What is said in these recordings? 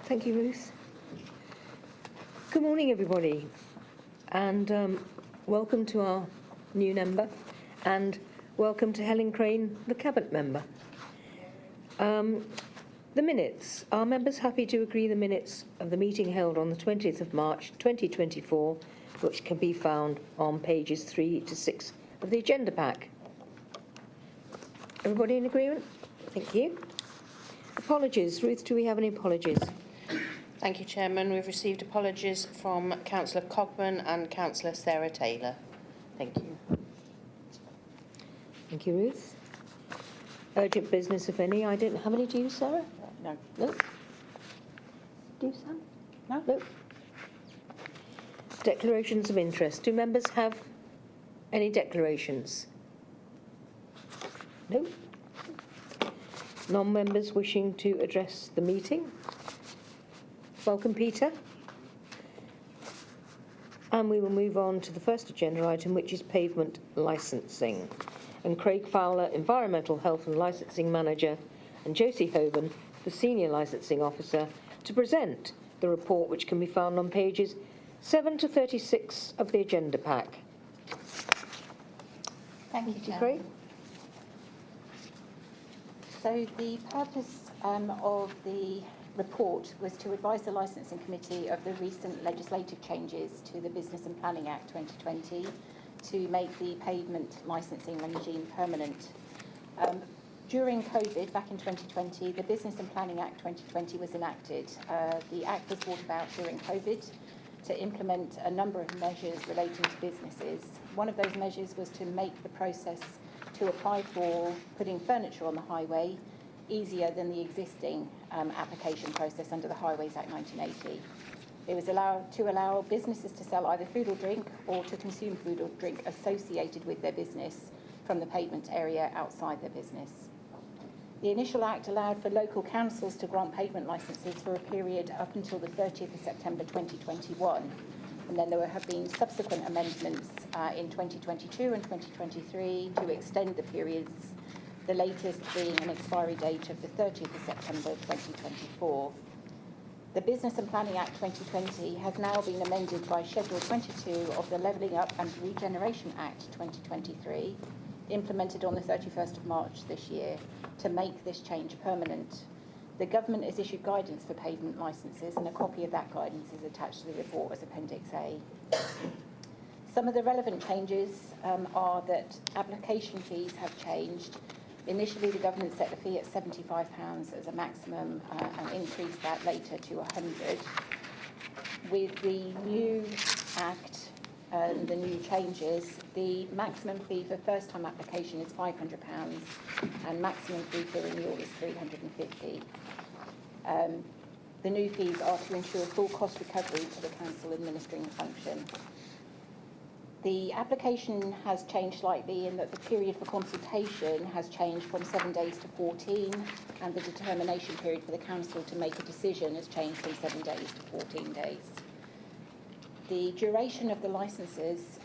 Thank you, Ruth. Good morning, everybody, and welcome to our new member, and welcome to Helen Crane, the Cabinet member. The minutes. Are members happy to agree the minutes of the meeting held on the 20th of March 2024, which can be found on pages 3 to 6 of the agenda pack? Everybody in agreement? Thank you. Apologies. Ruth, do we have any apologies? Thank you, Chairman. We've received apologies from Councillor Cogman and Councillor Sarah Taylor. Thank you. Thank you, Ruth. Urgent business, if any. I don't have any. Do you, Sarah? No. No. Do you, Sam? No. No. Declarations of interest. Do members have any declarations? No. Non-members wishing to address the meeting? Welcome, Peter. And we will move on to the first agenda item, which is pavement licensing. And Craig Fowler, Environmental Health and Licensing Manager, and Josie Hoban, the Senior Licensing Officer, to present the report, which can be found on pages 7 to 36 of the agenda pack. Thank you, Craig. So the purpose of the report was to advise the Licensing Committee of the recent legislative changes to the Business and Planning Act 2020 to make the pavement licensing regime permanent. During COVID, back in 2020, the Business and Planning Act 2020 was enacted. The Act was brought about during COVID to implement a number of measures relating to businesses. One of those measures was to make the process to apply for putting furniture on the highway easier than the existing application process under the Highways Act 1980. It was to allow businesses to sell either food or drink or to consume food or drink associated with their business from the pavement area outside their business. The initial act allowed for local councils to grant pavement licences for a period up until the 30th of September 2021. And then there have been subsequent amendments in 2022 and 2023 to extend the periods, the latest being an expiry date of the 30th of September 2024. The Business and Planning Act 2020 has now been amended by Schedule 22 of the Levelling Up and Regeneration Act 2023, implemented on the 31st of March this year, to make this change permanent. The Government has issued guidance for pavement licences, and a copy of that guidance is attached to the report as Appendix A. Some of the relevant changes are that application fees have changed. Initially, the Government set the fee at £75 as a maximum and increased that later to £100. With the new Act and the new changes, the maximum fee for first-time application is £500 and maximum fee for renewal is £350. The new fees are to ensure full cost recovery for the council administering the function. The application has changed slightly in that the period for consultation has changed from 7 days to 14, and the determination period for the council to make a decision has changed from 7 days to 14 days. The duration of the licences,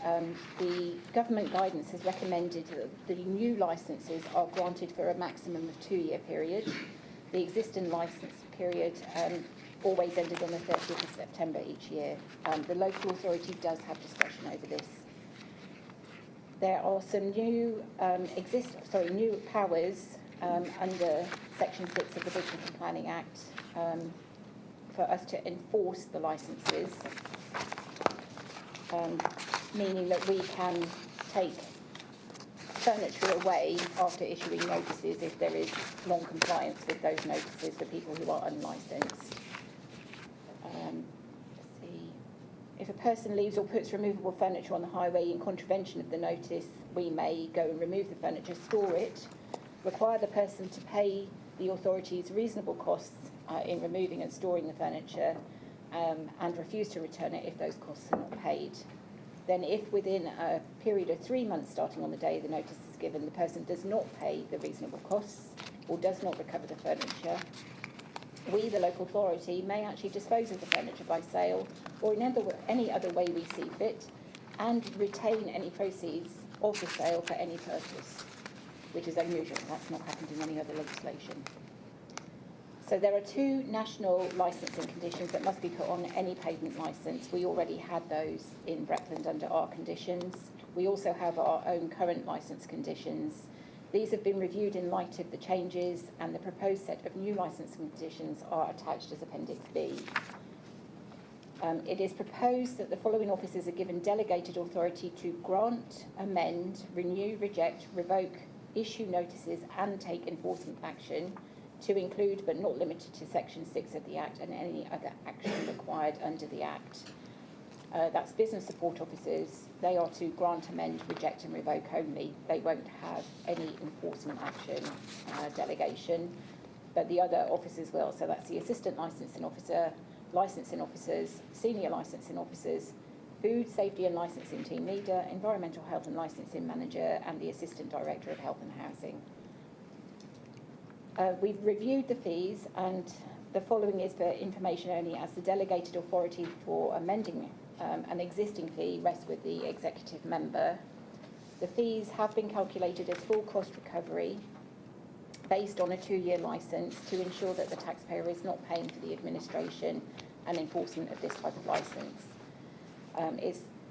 the government guidance has recommended that the new licences are granted for a maximum of 2-year period. The existing licence period always ended on the 30th of September each year. The local authority does have discretion over this. There are some new new powers under Section 6 of the Business and Planning Act for us to enforce the licences, meaning that we can take furniture away after issuing notices if there is non-compliance with those notices for people who are unlicensed. If a person leaves or puts removable furniture on the highway in contravention of the notice, we may go and remove the furniture, store it, require the person to pay the authorities reasonable costs in removing and storing the furniture, and refuse to return it if those costs are not paid. Then if within a period of 3 months starting on the day the notice is given, the person does not pay the reasonable costs or does not recover the furniture, we, the local authority, may actually dispose of the furniture by sale or in any other way we see fit, and retain any proceeds of the sale for any purpose, which is unusual. That's not happened in any other legislation. So there are 2 national licensing conditions that must be put on any pavement licence. We already had those in Breckland under our conditions. We also have our own current licence conditions. These have been reviewed in light of the changes, and the proposed set of new licensing conditions are attached as Appendix B. It is proposed that the following officers are given delegated authority to grant, amend, renew, reject, revoke, issue notices and take enforcement action, to include but not limited to Section 6 of the Act and any other action required under the Act. That's business support officers. They are to grant, amend, reject and revoke only. They won't have any enforcement action delegation, but the other officers will. So that's the assistant licensing officer, licensing officers, senior licensing officers, food safety and licensing team leader, environmental health and licensing manager, and the assistant director of health and housing. We've reviewed the fees, and the following is for information only, as the delegated authority for amending an existing fee rests with the executive member. The fees have been calculated as full cost recovery based on a 2-year licence to ensure that the taxpayer is not paying for the administration and enforcement of this type of licence.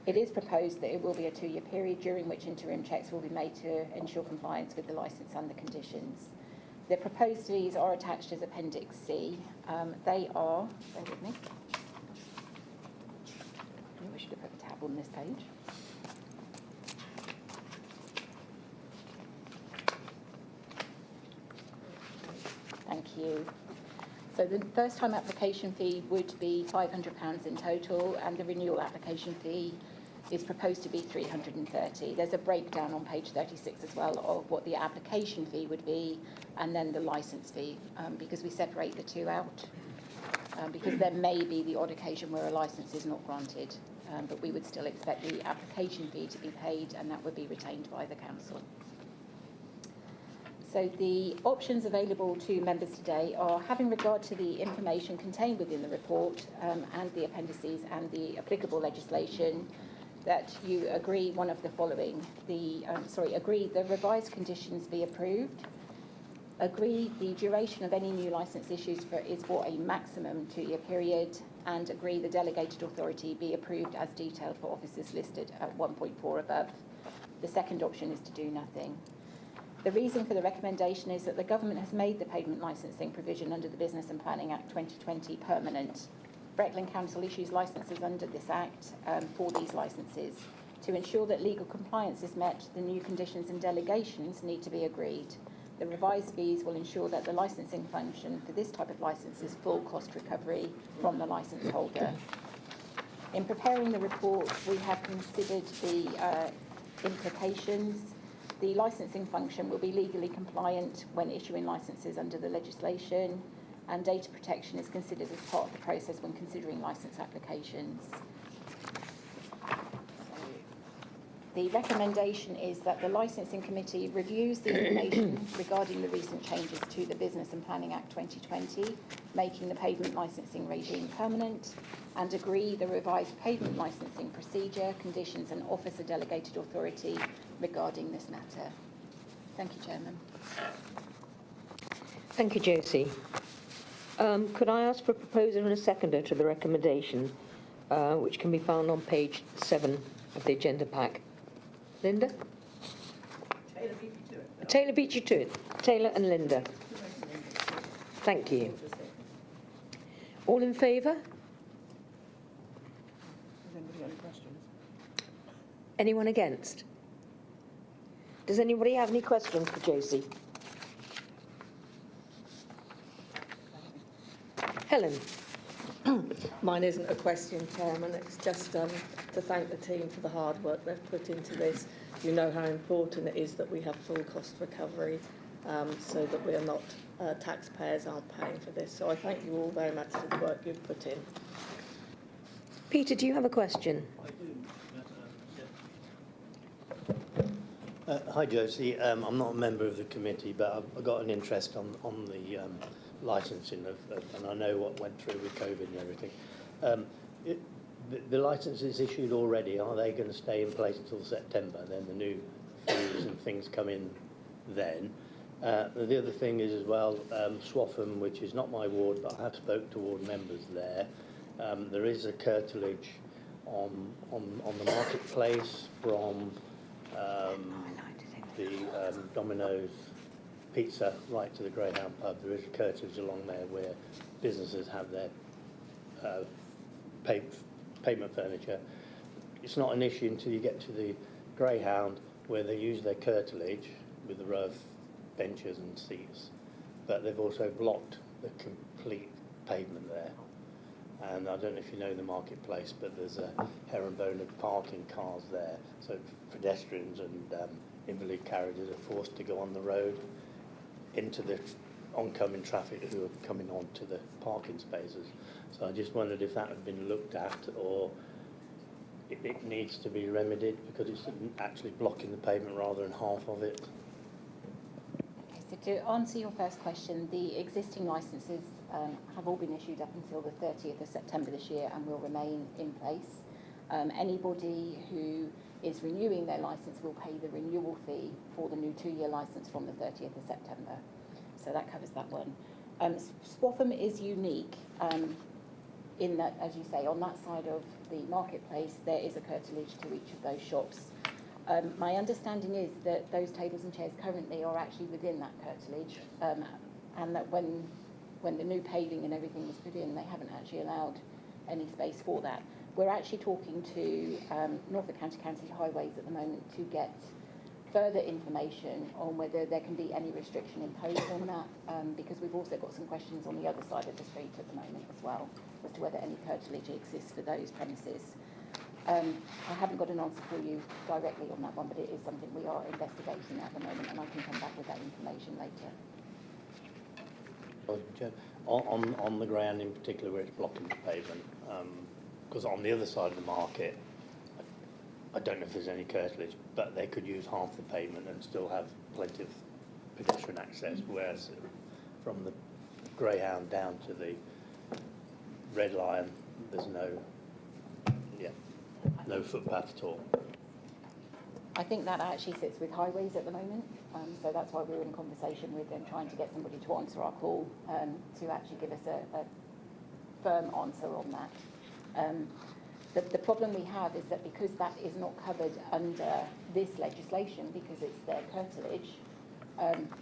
It is proposed that it will be a 2-year period during which interim checks will be made to ensure compliance with the licence and the conditions. The proposed fees are attached as Appendix C. They are, bear with me. I should have put a tab on this page. Thank you. So the first time application fee would be £500 in total, and the renewal application fee is proposed to be £330. There's a breakdown on page 36 as well of what the application fee would be and then the licence fee, because we separate the 2 out, because there may be the odd occasion where a licence is not granted, but we would still expect the application fee to be paid, and that would be retained by the council. So the options available to members today are, having regard to the information contained within the report and the appendices and the applicable legislation, that you agree one of the following. Agree the revised conditions be approved. Agree the duration of any new licence issues is for a maximum 2-year period, and agree the delegated authority be approved as detailed for officers listed at 1.4 above. The second option is to do nothing. The reason for the recommendation is that the government has made the pavement licensing provision under the Business and Planning Act 2020 permanent. Breckland Council issues licences under this Act for these licences. To ensure that legal compliance is met, the new conditions and delegations need to be agreed. The revised fees will ensure that the licensing function for this type of licence is full cost recovery from the licence holder. In preparing the report, we have considered the implications. The licensing function will be legally compliant when issuing licences under the legislation, and data protection is considered as part of the process when considering licence applications. The recommendation is that the Licensing Committee reviews the information regarding the recent changes to the Business and Planning Act 2020, making the pavement licensing regime permanent, and agree the revised pavement licensing procedure, conditions and officer delegated authority regarding this matter. Thank you, Chairman. Thank you, Josie. Could I ask for a proposer and a seconder to the recommendation, which can be found on page 7 of the agenda pack? Linda? Taylor beat you to it. Taylor and Linda. Thank you. All in favour? Anyone against? Does anybody have any questions for Josie? Helen? Mine isn't a question, Chairman. It's just to thank the team for the hard work they've put into this. You know how important it is that we have full cost recovery, so that we are not, taxpayers aren't paying for this. So I thank you all very much for the work you've put in. Peter, do you have a question? I do. Hi, Josie. I'm not a member of the committee, but I've got an interest on the licensing and I know what went through with COVID and everything. The licences issued already, are they going to stay in place until September? Then the new fees and things come in then. The other thing is as well, Swaffham, which is not my ward, but I have spoke to ward members there. There is a curtilage on the marketplace from the Domino's Pizza right to the Greyhound pub. There is a curtilage along there where businesses have their pavement furniture. It's not an issue until you get to the Greyhound where they use their curtilage with a row of benches and seats, but they've also blocked the complete pavement there. And I don't know if you know the marketplace, but there's a herringbone of parking cars there, so pedestrians and invalid carriages are forced to go on the road into the oncoming traffic who are coming onto the parking spaces. So I just wondered if that had been looked at, or it needs to be remedied because it's actually blocking the pavement rather than half of it. Okay, so to answer your first question, the existing licences have all been issued up until the 30th of September this year and will remain in place. Anybody who is renewing their licence will pay the renewal fee for the new 2-year licence from the 30th of September. So that covers that one. Swaffham is unique in that, as you say, on that side of the marketplace, there is a curtilage to each of those shops. My understanding is that those tables and chairs currently are actually within that curtilage, and that when the new paving and everything was put in, they haven't actually allowed any space for that. We're actually talking to Norfolk County Council Highways at the moment to get further information on whether there can be any restriction imposed on that, because we've also got some questions on the other side of the street at the moment as well, as to whether any curtilage exists for those premises. I haven't got an answer for you directly on that one, but it is something we are investigating at the moment, and I can come back with that information later. On the ground in particular where it's blocking the pavement, because on the other side of the market, I don't know if there's any curtilage, but they could use half the pavement and still have plenty of pedestrian access, whereas from the Greyhound down to the Red Lion, there's no footpath at all. I think that actually sits with highways at the moment, so that's why we're in conversation with them, trying to get somebody to answer our call, to actually give us a firm answer on that. The problem we have is that because that is not covered under this legislation, because it's their curtilage,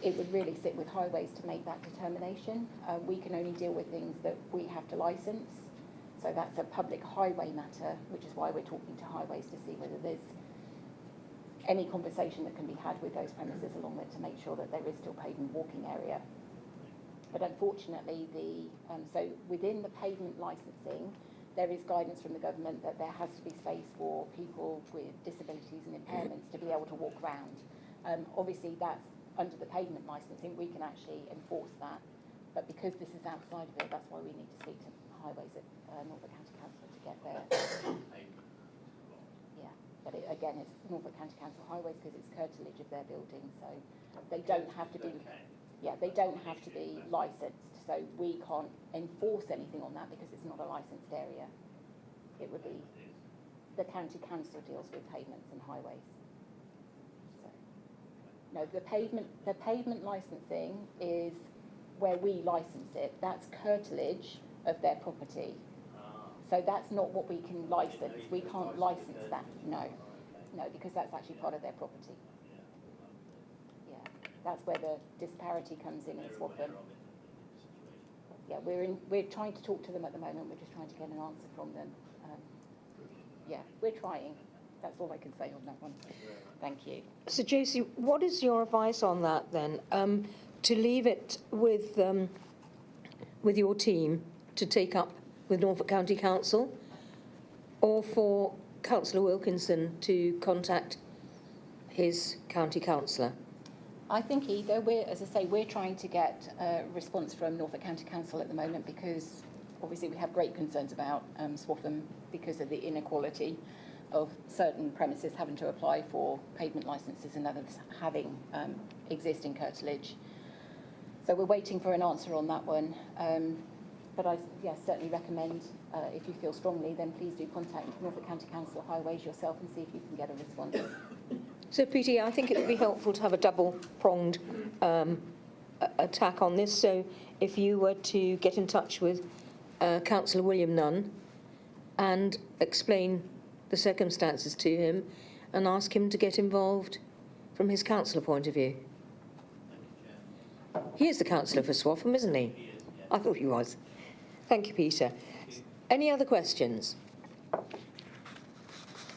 it would really sit with highways to make that determination. We can only deal with things that we have to licence, so that's a public highway matter, which is why we're talking to highways to see whether there's any conversation that can be had with those premises along there to make sure that there is still pavement walking area. But unfortunately, so within the pavement licensing, there is guidance from the government that there has to be space for people with disabilities and impairments to be able to walk around. Obviously, that's under the pavement licensing, we can actually enforce that. But because this is outside of it, that's why we need to speak to highways at Norfolk County Council to get there. Yeah, but again, it's Norfolk County Council Highways because it's curtilage of their building, so they don't have to be. Yeah, they don't have to be licensed, so we can't enforce anything on that because it's not a licensed area. It would be the county council deals with pavements and highways. So, no, the pavement licensing is where we license it. That's curtilage of their property. So that's not what we can license. We can't license that. No, because that's actually part of their property. That's where the disparity comes in Swaffham. Yeah, we're trying to talk to them at the moment. We're just trying to get an answer from them. Yeah, we're trying. That's all I can say on that one. Thank you. So, Josie, what is your advice on that then? To leave it with your team to take up with Norfolk County Council, or for Councillor Wilkinson to contact his county councillor? I think either. As I say, we're trying to get a response from Norfolk County Council at the moment because obviously we have great concerns about Swaffham because of the inequality of certain premises having to apply for pavement licences and others having existing curtilage. So we're waiting for an answer on that one. But I certainly recommend, if you feel strongly, then please do contact Norfolk County Council Highways yourself and see if you can get a response. So, PT, I think it would be helpful to have a double-pronged attack on this. So if you were to get in touch with Councillor William Nunn and explain the circumstances to him and ask him to get involved from his councillor point of view. He is the councillor for Swaffham, isn't he? He is, yes. I thought he was. Thank you, Peter. Any other questions?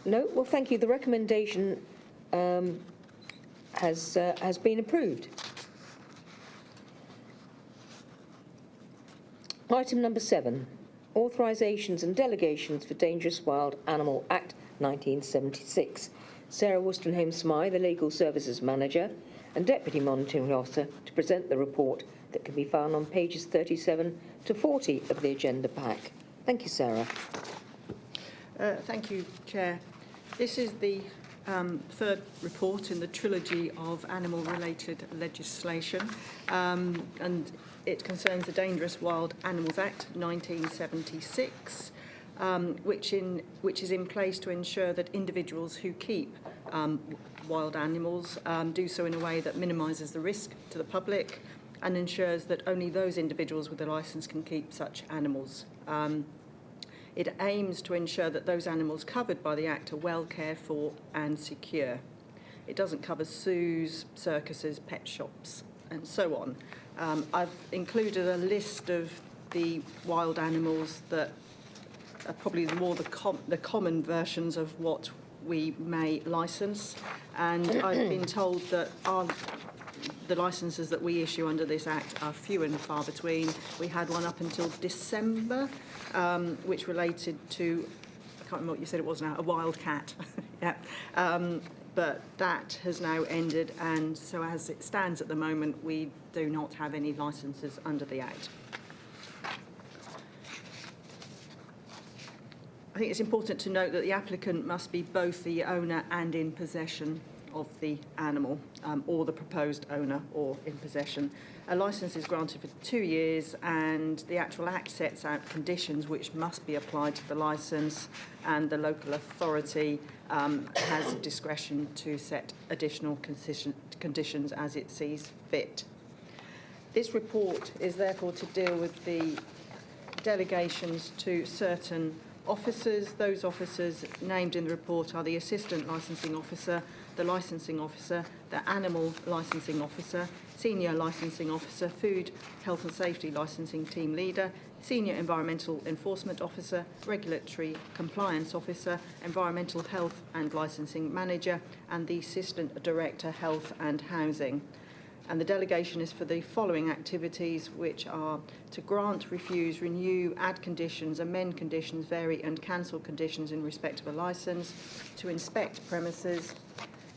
No? Well, thank you. The recommendation has been approved. Item number 7, authorisations and delegations for Dangerous Wild Animal Act 1976. Sarah Wostenholm-Smythe, the Legal Services Manager and Deputy Monitoring Officer, to present the report that can be found on pages 37 to 40 of the agenda pack. Thank you, Sarah. Thank you, Chair. This is the third report in the trilogy of animal-related legislation, and it concerns the Dangerous Wild Animals Act 1976, which is in place to ensure that individuals who keep wild animals do so in a way that minimises the risk to the public and ensures that only those individuals with a licence can keep such animals. It aims to ensure that those animals covered by the Act are well cared for and secure. It doesn't cover zoos, circuses, pet shops, and so on. I've included a list of the wild animals that are probably the common versions of what we may licence, and I've been told that the licences that we issue under this Act are few and far between. We had one up until December, which related to, I can't remember what you said it was now, a wild cat. Yeah. But that has now ended, and so as it stands at the moment, we do not have any licences under the Act. I think it's important to note that the applicant must be both the owner and in possession of the animal, or the proposed owner or in possession. A licence is granted for 2 years, and the actual Act sets out conditions which must be applied to the licence, and the local authority has discretion to set additional conditions as it sees fit. This report is therefore to deal with the delegations to certain officers. Those officers named in the report are the Assistant Licensing Officer, the Licensing Officer, the Animal Licensing Officer, Senior Licensing Officer, Food, Health and Safety Licensing Team Leader, Senior Environmental Enforcement Officer, Regulatory Compliance Officer, Environmental Health and Licensing Manager, and the Assistant Director, Health and Housing. And the delegation is for the following activities, which are to grant, refuse, renew, add conditions, amend conditions, vary and cancel conditions in respect of a licence, to inspect premises,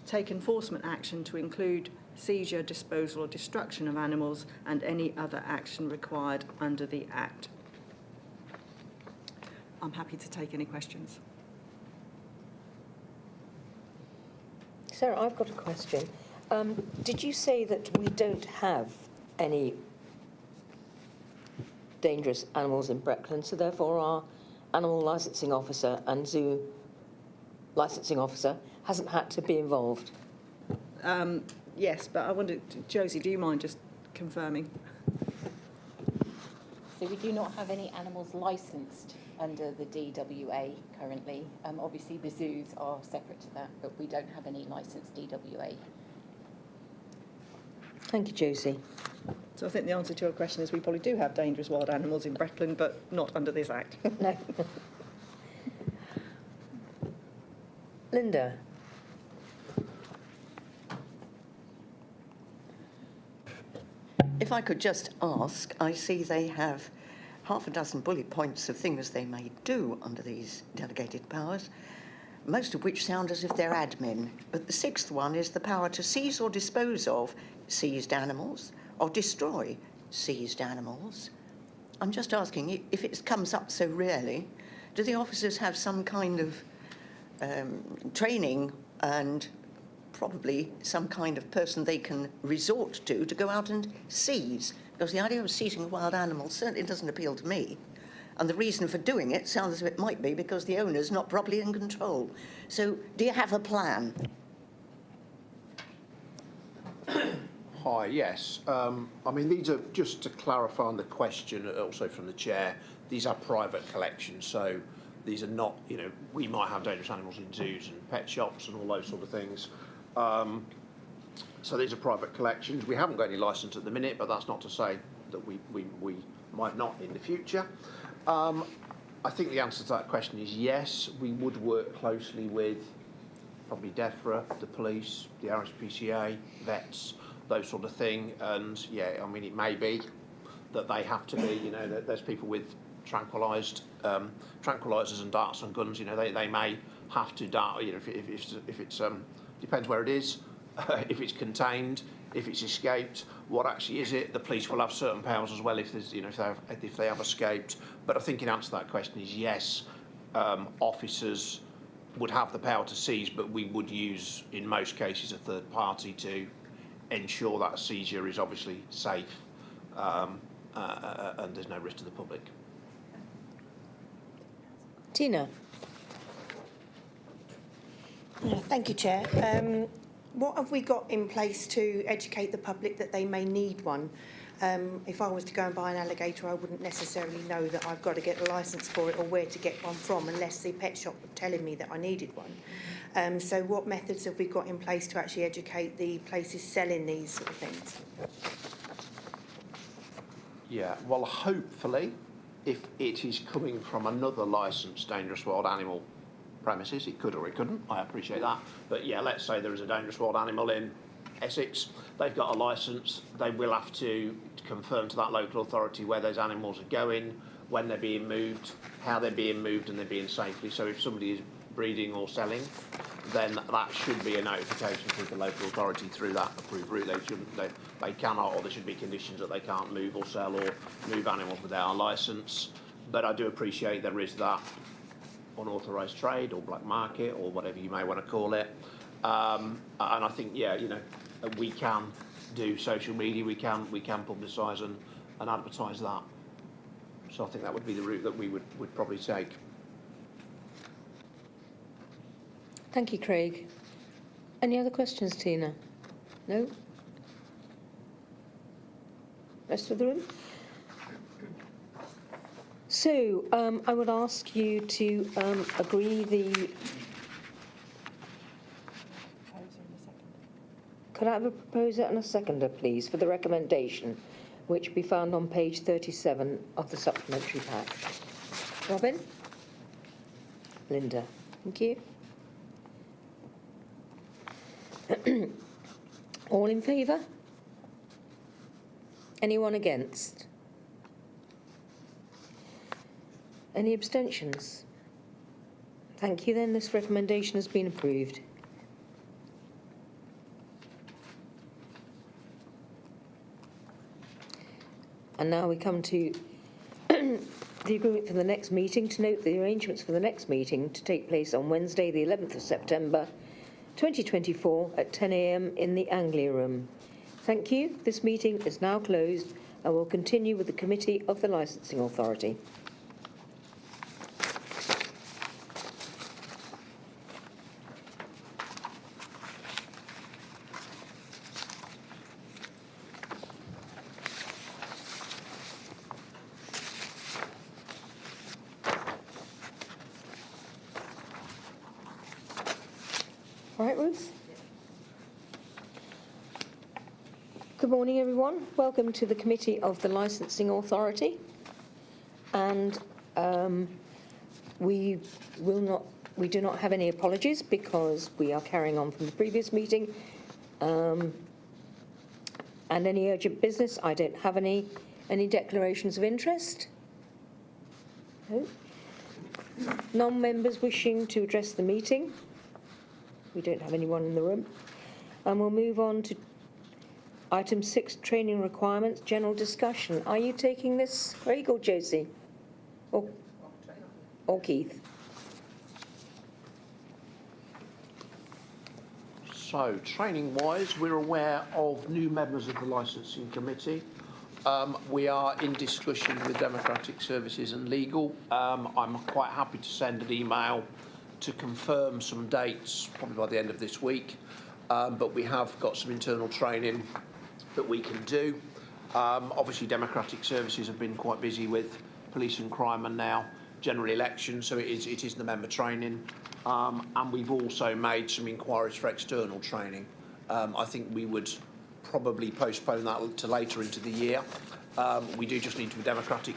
take enforcement action to include seizure, disposal or destruction of animals, and any other action required under the Act. I'm happy to take any questions. Sarah, I've got a question. Did you say that we don't have any dangerous animals in Breckland, so therefore our animal licensing officer and zoo licensing officer hasn't had to be involved? Yes, but I wondered, Josie, do you mind just confirming? So we do not have any animals licensed under the DWA currently. Obviously the zoos are separate to that, but we don't have any licensed DWA. Thank you, Josie. So I think the answer to your question is we probably do have dangerous wild animals in Breckland, but not under this Act. No. Linda. If I could just ask, I see they have half a dozen bullet points of things they may do under these delegated powers, most of which sound as if they're admin. But the sixth one is the power to seize or dispose of seized animals or destroy seized animals. I'm just asking, if it comes up so rarely, do the officers have some kind of training and probably some kind of person they can resort to go out and seize? Because the idea of seizing a wild animal certainly doesn't appeal to me. And the reason for doing it sounds as if it might be because the owner's not properly in control. So do you have a plan? Hi, yes. I mean, these are, just to clarify on the question, also from the chair, these are private collections, so these are not, you know, we might have dangerous animals in zoos and pet shops and all those sort of things. So these are private collections. We haven't got any licence at the minute, but that's not to say that we might not in the future. I think the answer to that question is yes. We would work closely with probably DEFRA, the police, the RSPCA, vets, those sort of thing. And yeah, I mean, it may be that they have to be, you know, that there's people with tranquilisers and darts and guns, you know, they may have to dart, you know, if it's depends where it is, if it's contained, if it's escaped, what actually is it? The police will have certain powers as well if there's, you know, if they have escaped. But I think in answer to that question is yes, officers would have the power to seize, but we would use, in most cases, a third party to ensure that seizure is obviously safe and there's no risk to the public. Tina. Thank you, Chair. What have we got in place to educate the public that they may need one? If I was to go and buy an alligator, I wouldn't necessarily know that I've got to get a licence for it or where to get one from unless the pet shop were telling me that I needed one. So what methods have we got in place to actually educate the places selling these sort of things? Yeah, well, hopefully, if it is coming from another licensed dangerous wild animal premises, it could or it couldn't, I appreciate that. But yeah, let's say there is a dangerous wild animal in Essex, they've got a licence, they will have to confirm to that local authority where those animals are going, when they're being moved, how they're being moved and they're being safely. So if somebody is breeding or selling, then that should be a notification to the local authority through that approved route. They cannot, or there should be conditions that they can't move or sell or move animals without a licence. But I do appreciate there is that unauthorised trade or black market or whatever you may want to call it. And I think, yeah, you know, we can do social media, we can publicise and advertise that. So I think that would be the route that we would probably take. Thank you, Craig. Any other questions, Tina? No? Rest of the room? So I would ask you to agree the... Could I have a proposer and a seconder, please, for the recommendation, which be found on page 37 of the supplementary pack? Robin? Linda. Thank you. All in favour? Anyone against? Any abstentions? Thank you then, this recommendation has been approved. And now we come to the agreement for the next meeting, to note the arrangements for the next meeting to take place on Wednesday the 11th of September 2024 at 10 a.m. in the Anglia Room. Thank you. This meeting is now closed and will continue with the Committee of the Licensing Authority. All right, Ruth? Good morning, everyone. Welcome to the Committee of the Licensing Authority. And we do not have any apologies because we are carrying on from the previous meeting. And any urgent business, I don't have any declarations of interest. No. Non-members wishing to address the meeting. We don't have anyone in the room. And we'll move on to item 6, training requirements, general discussion. Are you taking this, Craig or Josie? Or Keith? So, training-wise, we're aware of new members of the Licensing Committee. We are in discussion with Democratic Services and Legal. I'm quite happy to send an email to confirm some dates, probably by the end of this week. But we have got some internal training that we can do. Obviously, Democratic Services have been quite busy with police and crime and now general elections, so it is the member training. And we've also made some inquiries for external training. I think we would probably postpone that to later into the year. We do just need to Democratic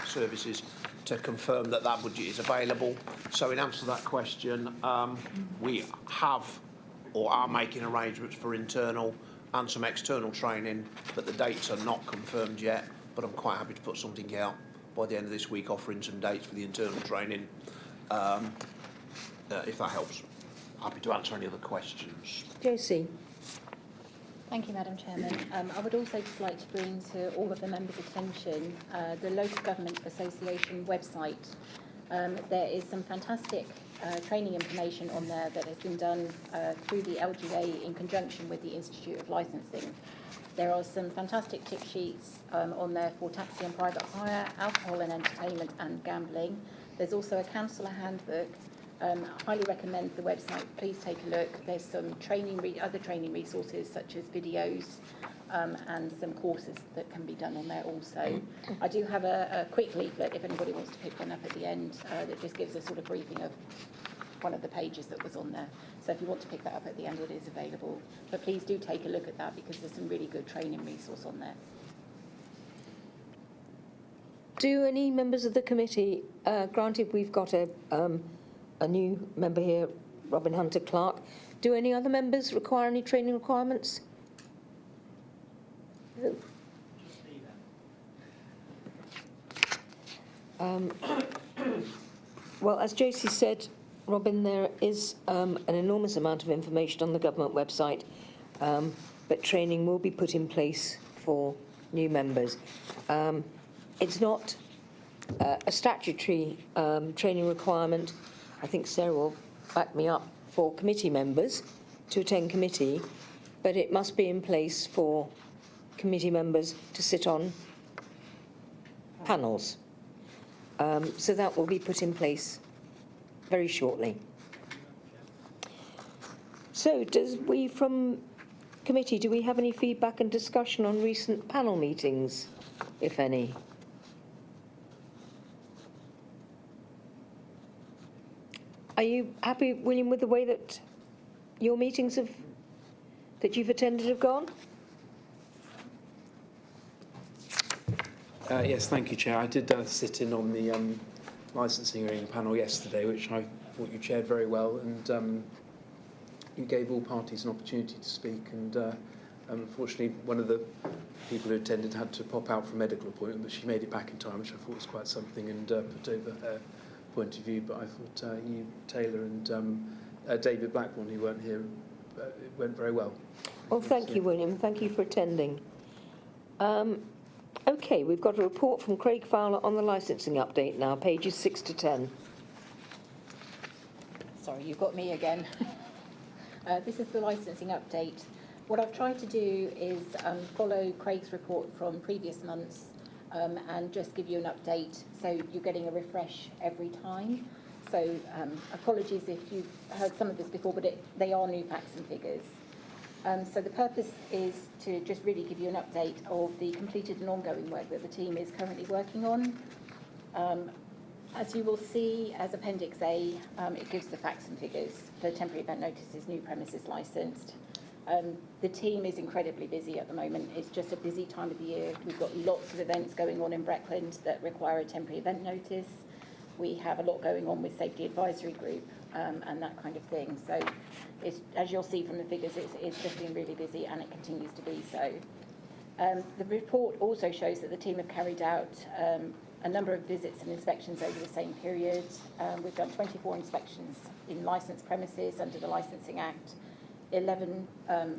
Services to confirm that that budget is available. So in answer to that question, we have or are making arrangements for internal and some external training, but the dates are not confirmed yet. But I'm quite happy to put something out by the end of this week offering some dates for the internal training, if that helps. Happy to answer any other questions. Josie. Thank you, Madam Chairman. I would also just like to bring to all of the members' attention the Local Government Association website. There is some fantastic training information on there that has been done through the LGA in conjunction with the Institute of Licensing. There are some fantastic tip sheets on there for taxi and private hire, alcohol and entertainment and gambling. There's also a counsellor handbook. I highly recommend the website. Please take a look. There's some other training resources such as videos and some courses that can be done on there also. I do have a quick leaflet if anybody wants to pick one up at the end that just gives a sort of briefing of one of the pages that was on there. So if you want to pick that up at the end, it is available. But please do take a look at that because there's some really good training resource on there. Do any members of the committee, granted we've got a new member here, Robin Hunter-Clark, do any other members require any training requirements? No. Well, as Josie said, Robin, there is an enormous amount of information on the government website, but training will be put in place for new members. It's not a statutory training requirement. I think Sarah will back me up for committee members to attend committee, but it must be in place for committee members to sit on panels. So that will be put in place very shortly. So from committee, do we have any feedback and discussion on recent panel meetings, if any? Are you happy, William, with the way that your meetings that you've attended have gone? Yes, thank you, Chair. I did sit in on the licensing hearing panel yesterday, which I thought you chaired very well, and you gave all parties an opportunity to speak. And unfortunately, one of the people who attended had to pop out for a medical appointment, but she made it back in time, which I thought was quite something, and put over her point of view. But I thought you, Taylor, and David Blackburn, who weren't here, it went very well. Well, thank you, William. Thank you for attending. OK, we've got a report from Craig Fowler on the licensing update now, pages 6 to 10. Sorry, you've got me again. This is the licensing update. What I've tried to do is follow Craig's report from previous months and just give you an update so you're getting a refresh every time. So apologies if you've heard some of this before, but they are new facts and figures. So the purpose is to just really give you an update of the completed and ongoing work that the team is currently working on. As you will see as Appendix A, it gives the facts and figures for temporary event notices, new premises licensed. The team is incredibly busy at the moment. It's just a busy time of the year. We've got lots of events going on in Breckland that require a temporary event notice. We have a lot going on with Safety Advisory Group and that kind of thing. So it's, as you'll see from the figures, it's just been really busy and it continues to be so. The report also shows that the team have carried out a number of visits and inspections over the same period. We've done 24 inspections in licensed premises under the Licensing Act. 11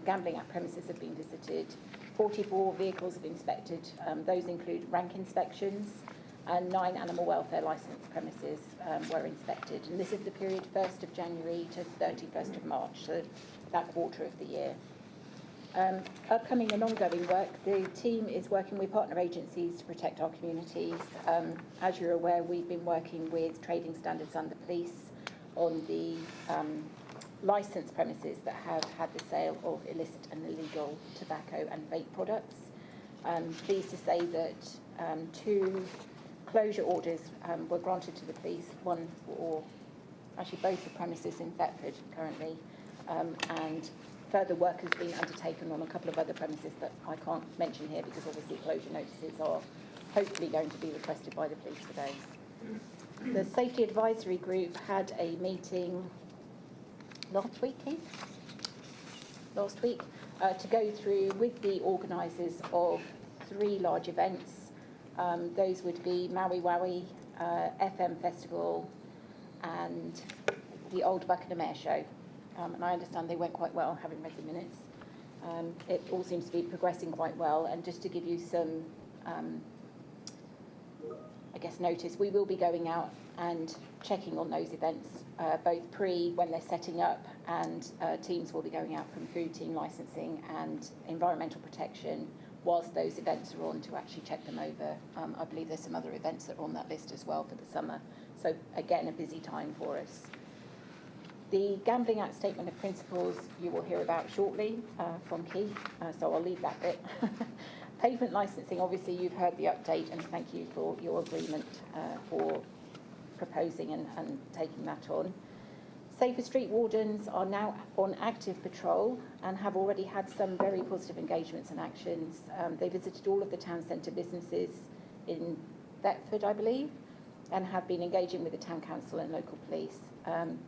Gambling Act premises have been visited. 44 vehicles have been inspected. Those include rank inspections, and 9 animal welfare licensed premises were inspected. And this is the period 1st of January to 31st of March, so that quarter of the year. Upcoming and ongoing work, the team is working with partner agencies to protect our communities. As you're aware, we've been working with Trading Standards and the police on the licensed premises that have had the sale of illicit and illegal tobacco and vape products. Pleased to say that 2 closure orders were granted to the police, one for actually both the premises in Thetford currently, and further work has been undertaken on a couple of other premises that I can't mention here because obviously closure notices are hopefully going to be requested by the police for those. The Safety Advisory Group had a meeting last week, Keith? Last week, to go through with the organisers of 3 large events. Those would be Maui Wowie, FM Festival, and the Old Buckingham Air Show. And I understand they went quite well, having read the minutes. It all seems to be progressing quite well. And just to give you some, I guess, notice, we will be going out and checking on those events, both when they're setting up, and teams will be going out from food team licensing and environmental protection whilst those events are on to actually check them over. I believe there's some other events that are on that list as well for the summer. So again, a busy time for us. The Gambling Act Statement of Principles you will hear about shortly from Keith, so I'll leave that bit. Pavement licensing, obviously you've heard the update, and thank you for your agreement for proposing and taking that on. Safer Street Wardens are now on active patrol and have already had some very positive engagements and actions. They visited all of the town centre businesses in Thetford, I believe, and have been engaging with the town council and local police.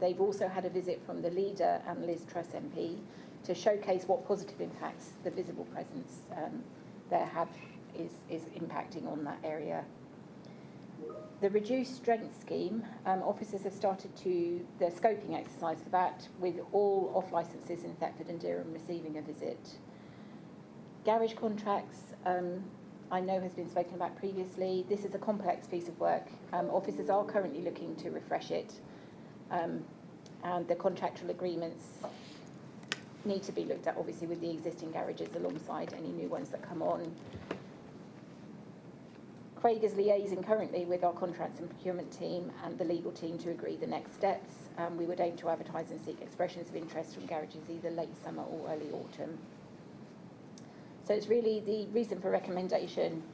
They've also had a visit from the leader and Liz Truss MP to showcase what positive impacts the visible presence is impacting on that area. The reduced strength scheme, officers have started the scoping exercise for that, with all off licences in Thetford and Durham receiving a visit. Garage contracts, I know has been spoken about previously. This is a complex piece of work. Officers are currently looking to refresh it, and the contractual agreements need to be looked at, obviously, with the existing garages alongside any new ones that come on. Craig is liaising currently with our contracts and procurement team and the legal team to agree the next steps. We would aim to advertise and seek expressions of interest from garages either late summer or early autumn. So it's really the reason for recommendation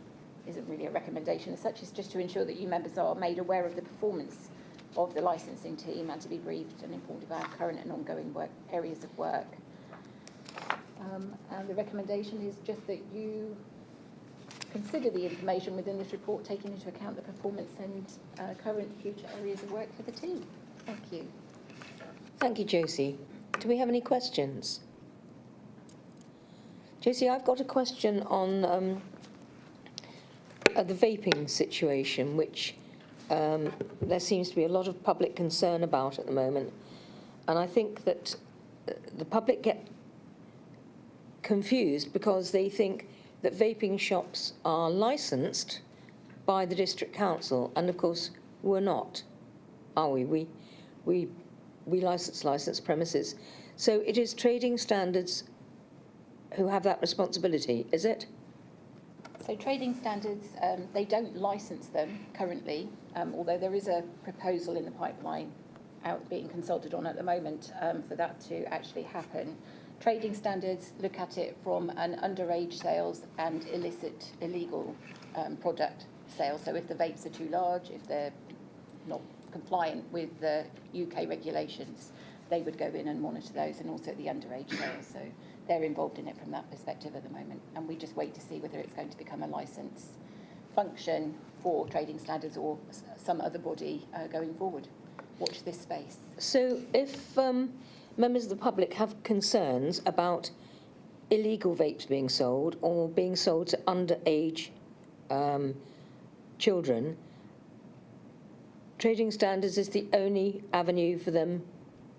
isn't really a recommendation as such, it's just to ensure that you members are made aware of the performance of the licensing team and to be briefed and informed about current and ongoing areas of work. And the recommendation is just that you consider the information within this report, taking into account the performance and current future areas of work for the team. Thank you. Thank you, Josie. Do we have any questions? Josie, I've got a question on the vaping situation, which there seems to be a lot of public concern about at the moment. And I think that the public get confused because they think that vaping shops are licensed by the district council, and of course we're not, are we? We license premises. So it is trading standards who have that responsibility, is it? So trading standards, they don't license them currently, although there is a proposal in the pipeline out being consulted on at the moment for that to actually happen. Trading standards look at it from an underage sales and illegal product sales. So if the vapes are too large, if they're not compliant with the UK regulations, they would go in and monitor those, and also the underage sales. So they're involved in it from that perspective at the moment, and we just wait to see whether it's going to become a licence function for trading standards or some other body going forward. Watch this space. So if members of the public have concerns about illegal vapes being sold or being sold to underage children, trading standards is the only avenue for them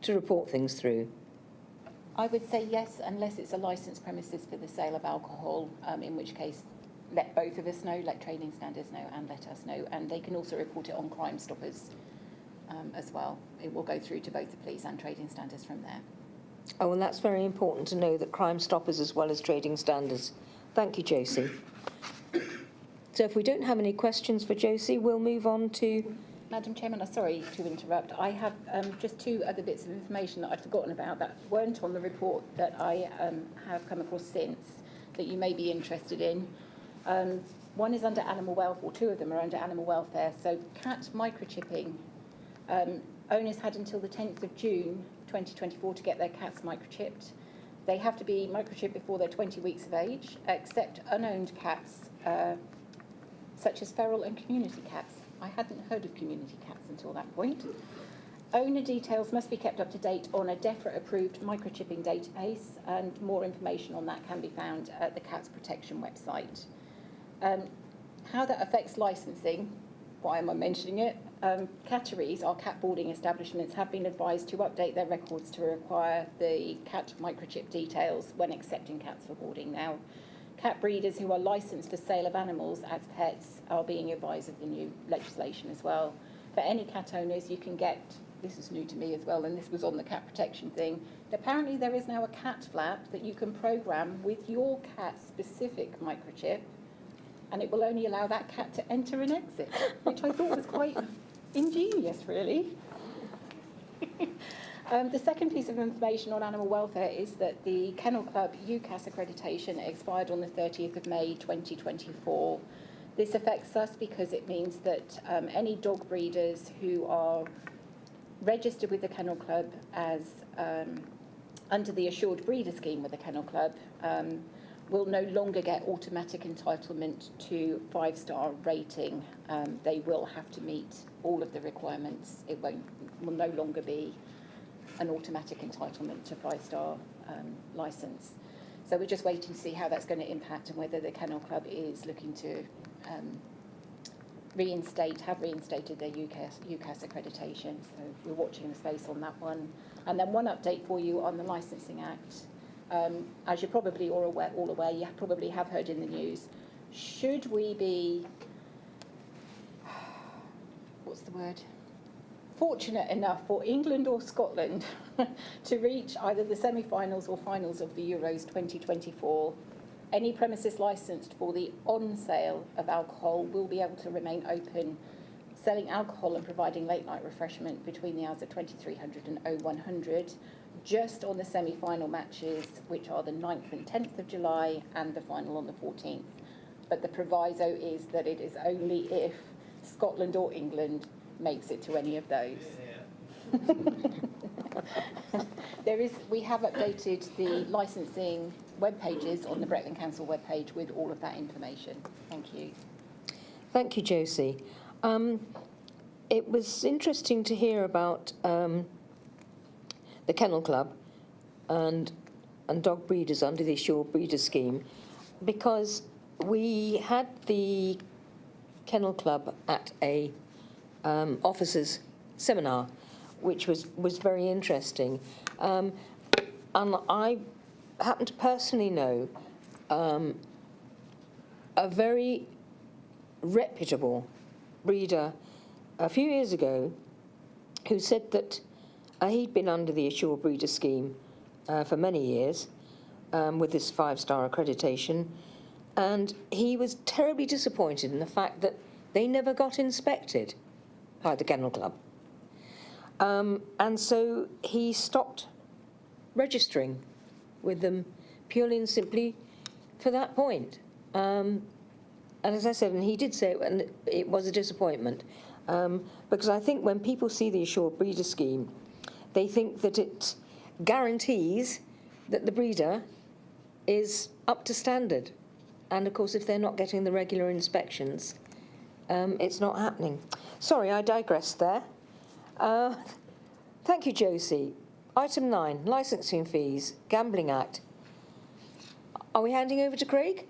to report things through? I would say yes, unless it's a licensed premises for the sale of alcohol, in which case let both of us know, let trading standards know and let us know. And they can also report it on Crime Stoppers as well. It will go through to both the police and trading standards from there. Oh, well, that's very important to know, that Crime Stoppers as well as trading standards. Thank you, Josie. So if we don't have any questions for Josie, we'll move on to Madam Chairman, I'm sorry to interrupt. I have just two other bits of information that I'd forgotten about that weren't on the report that I have come across since that you may be interested in. One is under animal welfare, or two of them are under animal welfare. So cat microchipping. Owners had until the 10th of June 2024 to get their cats microchipped. They have to be microchipped before they're 20 weeks of age, except unowned cats, such as feral and community cats. I hadn't heard of community cats until that point. Owner details must be kept up to date on a DEFRA-approved microchipping database, and more information on that can be found at the Cats Protection website. How that affects licensing, why am I mentioning it? Catteries, our cat boarding establishments, have been advised to update their records to require the cat microchip details when accepting cats for boarding now. Cat breeders who are licensed for sale of animals as pets are being advised of the new legislation as well. For any cat owners, you can get, this is new to me as well, and this was on the cat protection thing, apparently there is now a cat flap that you can program with your cat's specific microchip, and it will only allow that cat to enter and exit, which I thought was quite ingenious, really. The second piece of information on animal welfare is that the Kennel Club UCAS accreditation expired on the 30th of May 2024. This affects us because it means that any dog breeders who are registered with the Kennel Club as under the Assured Breeder Scheme with the Kennel Club will no longer get automatic entitlement to 5-star rating. They will have to meet all of the requirements. It will no longer be an automatic entitlement to 5-star licence. So we're just waiting to see how that's going to impact and whether the Kennel Club is looking to have reinstated their UCAS accreditation. So we're watching the space on that one. And then one update for you on the Licensing Act. As you're probably all aware, you probably have heard in the news, should we be, fortunate enough for England or Scotland to reach either the semi-finals or finals of the Euros 2024, any premises licensed for the on-sale of alcohol will be able to remain open, selling alcohol and providing late-night refreshment between the hours of 2300 and 0100, just on the semi-final matches, which are the 9th and 10th of July, and the final on the 14th. But the proviso is that it is only if Scotland or England makes it to any of those. We have updated the licensing web pages on the Breckland Council webpage with all of that information. Thank you. Thank you, Josie. It was interesting to hear about the Kennel Club and dog breeders under the Assured Breeder Scheme, because we had the Kennel Club at a officers' seminar, which was very interesting. And I happen to personally know a very reputable breeder a few years ago who said that he'd been under the Assured Breeder Scheme for many years with this 5-star accreditation, and he was terribly disappointed in the fact that they never got inspected by the Kennel Club. And so he stopped registering with them purely and simply for that point. And as I said, and he did say it, and it was a disappointment, because I think when people see the Assured Breeder Scheme, they think that it guarantees that the breeder is up to standard. And of course, if they're not getting the regular inspections, it's not happening. Sorry, I digressed there. Thank you, Josie. Item 9, licensing fees, Gambling Act. Are we handing over to Craig?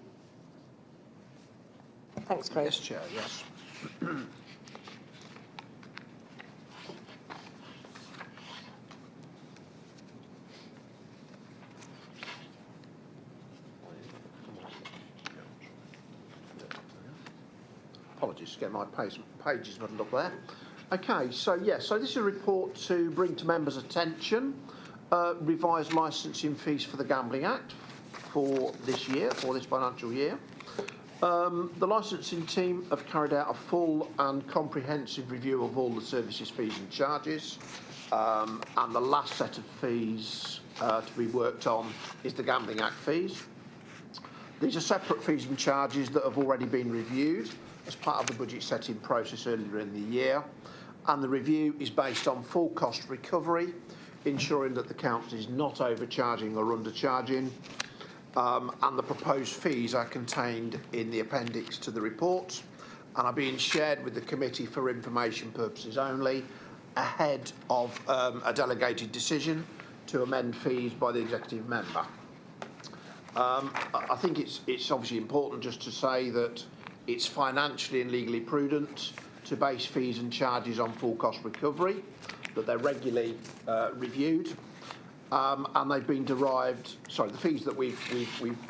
Thanks, Craig. Yes, Chair, yes. Apologies to get my pages muddled up there. Okay, so yes, so this is a report to bring to members' attention revised licensing fees for the Gambling Act for this year, for this financial year. The licensing team have carried out a full and comprehensive review of all the services, fees and charges, and the last set of fees to be worked on is the Gambling Act fees. These are separate fees and charges that have already been reviewed as part of the budget setting process earlier in the year, and the review is based on full cost recovery, ensuring that the council is not overcharging or undercharging, and the proposed fees are contained in the appendix to the report and are being shared with the committee for information purposes only ahead of a delegated decision to amend fees by the executive member. I think it's obviously important just to say that it's financially and legally prudent to base fees and charges on full cost recovery, that they're regularly reviewed, and they've been derived. Sorry, the fees that we've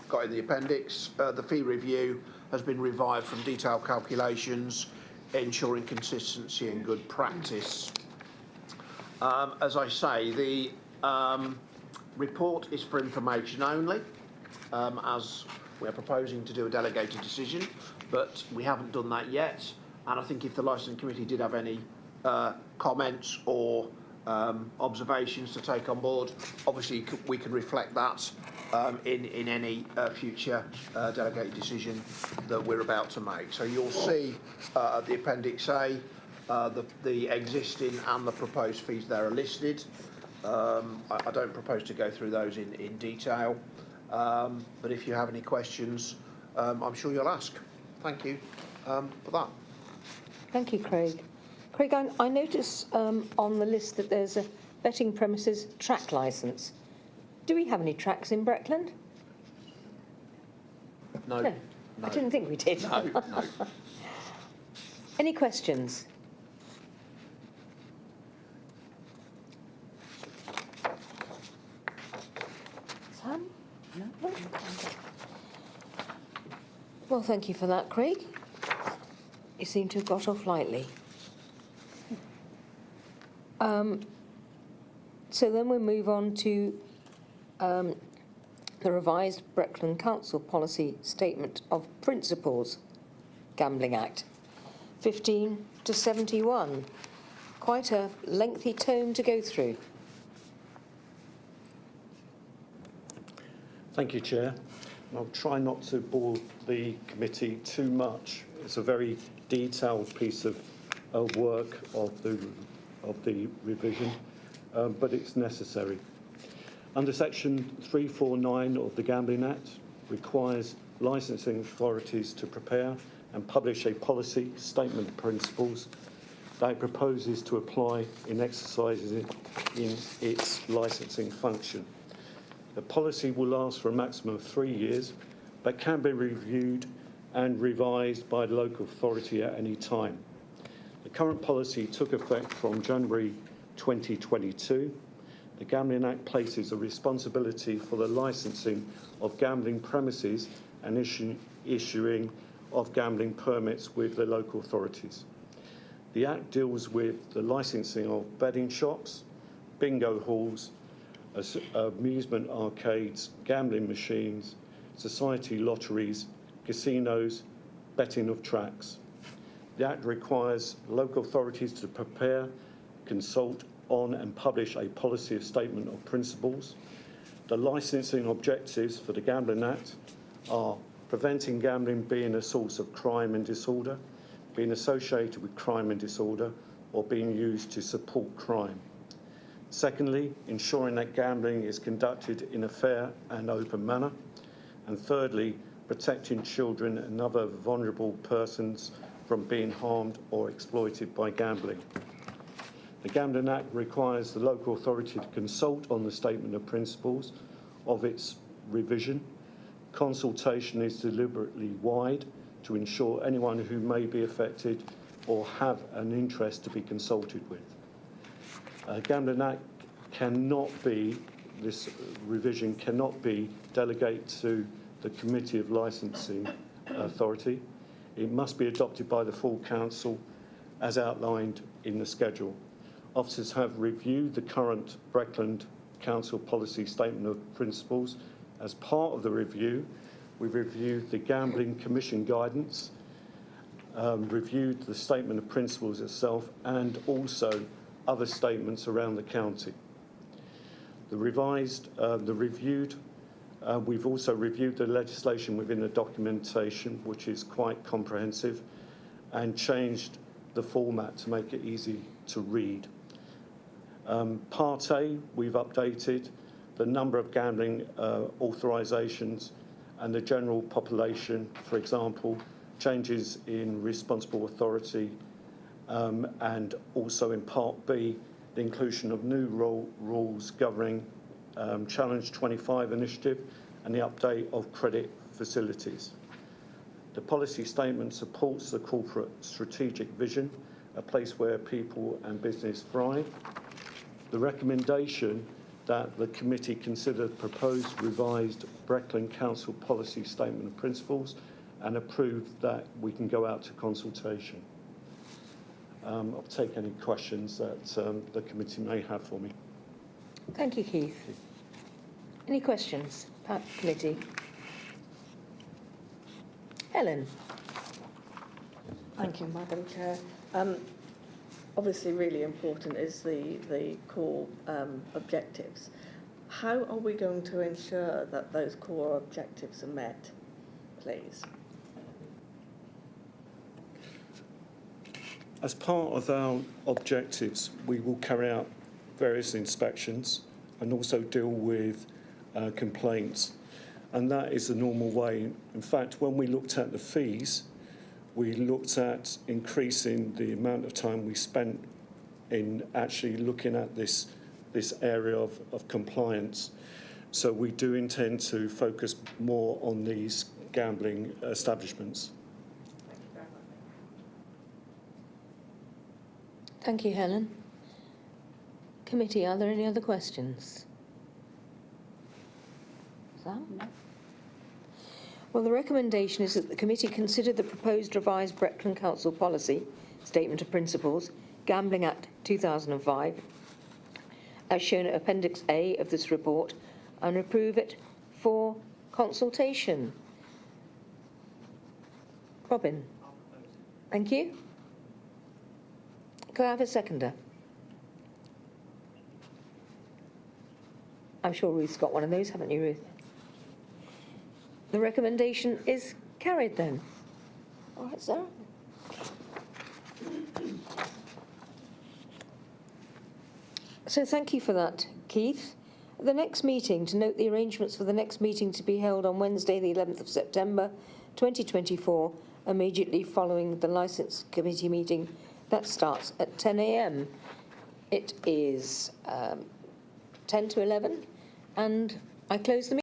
got in the appendix, the fee review has been revived from detailed calculations, ensuring consistency and good practice. As I say, the report is for information only, as we're proposing to do a delegated decision, but we haven't done that yet. And I think if the licensing committee did have any comments or observations to take on board, obviously we can reflect that in any future delegated decision that we're about to make. So you'll see at the Appendix A the existing and the proposed fees there are listed. I don't propose to go through those in detail, but if you have any questions, I'm sure you'll ask. Thank you for that. Thank you, Craig. Craig, I notice on the list that there's a betting premises track licence. Do we have any tracks in Breckland? No. I didn't think we did. No. Any questions? Sam? No? Well, thank you for that, Craig. You seem to have got off lightly. So then we'll move on to the revised Breckland Council Policy Statement of Principles, Gambling Act, 15 to 71. Quite a lengthy tome to go through. Thank you, Chair. I'll try not to bore the committee too much. It's a very detailed piece of work of the revision, but it's necessary. Under Section 349 of the Gambling Act, requires licensing authorities to prepare and publish a policy statement of principles that it proposes to apply in exercising in its licensing function. The policy will last for a maximum of 3 years, but can be reviewed and revised by the local authority at any time. The current policy took effect from January 2022. The Gambling Act places a responsibility for the licensing of gambling premises and issuing of gambling permits with the local authorities. The Act deals with the licensing of betting shops, bingo halls, amusement arcades, gambling machines, society lotteries, casinos, betting of tracks. The Act requires local authorities to prepare, consult on and publish a policy statement of principles. The licensing objectives for the Gambling Act are preventing gambling being a source of crime and disorder, being associated with crime and disorder, or being used to support crime. Secondly, ensuring that gambling is conducted in a fair and open manner. And thirdly, protecting children and other vulnerable persons from being harmed or exploited by gambling. The Gambling Act requires the local authority to consult on the statement of principles of its revision. Consultation is deliberately wide to ensure anyone who may be affected or have an interest to be consulted with. Gambling Act this revision cannot be delegated to the Committee of Licensing Authority. It must be adopted by the full council as outlined in the schedule. Officers have reviewed the current Breckland Council Policy Statement of Principles. As part of the review, We've reviewed the Gambling Commission guidance, reviewed the Statement of Principles itself, and also other statements around the county. We've also reviewed the legislation within the documentation, which is quite comprehensive, and changed the format to make it easy to read. Part A, we've updated the number of gambling authorisations and the general population, for example, changes in responsible authority, and also in Part B, the inclusion of new rules governing Challenge 25 initiative and the update of credit facilities. The policy statement supports the corporate strategic vision, a place where people and business thrive. The recommendation that the committee consider the proposed revised Breckland Council policy statement of principles and approve that we can go out to consultation. I'll take any questions that the committee may have for me. Thank you, Keith. Any questions, committee? Helen. Thank you, Madam Chair. Obviously, really important is the core objectives. How are we going to ensure that those core objectives are met, please? As part of our objectives, we will carry out various inspections and also deal with complaints. And that is the normal way. In fact, when we looked at the fees, we looked at increasing the amount of time we spent in actually looking at this area of compliance. So we do intend to focus more on these gambling establishments. Thank you, Helen. Committee, are there any other questions? Sam? No. Well, the recommendation is that the committee consider the proposed revised Breckland Council policy, Statement of Principles, Gambling Act 2005, as shown at Appendix A of this report, and approve it for consultation. Robin? Thank you. Could I have a seconder? I'm sure Ruth's got one of those, haven't you, Ruth? The recommendation is carried then. All right, Sarah. So thank you for that, Keith. The next meeting, to note the arrangements for the next meeting to be held on Wednesday, the 11th of September, 2024, immediately following the Licence Committee meeting that starts at 10 a.m. It is 10 to 11, and I close the meeting.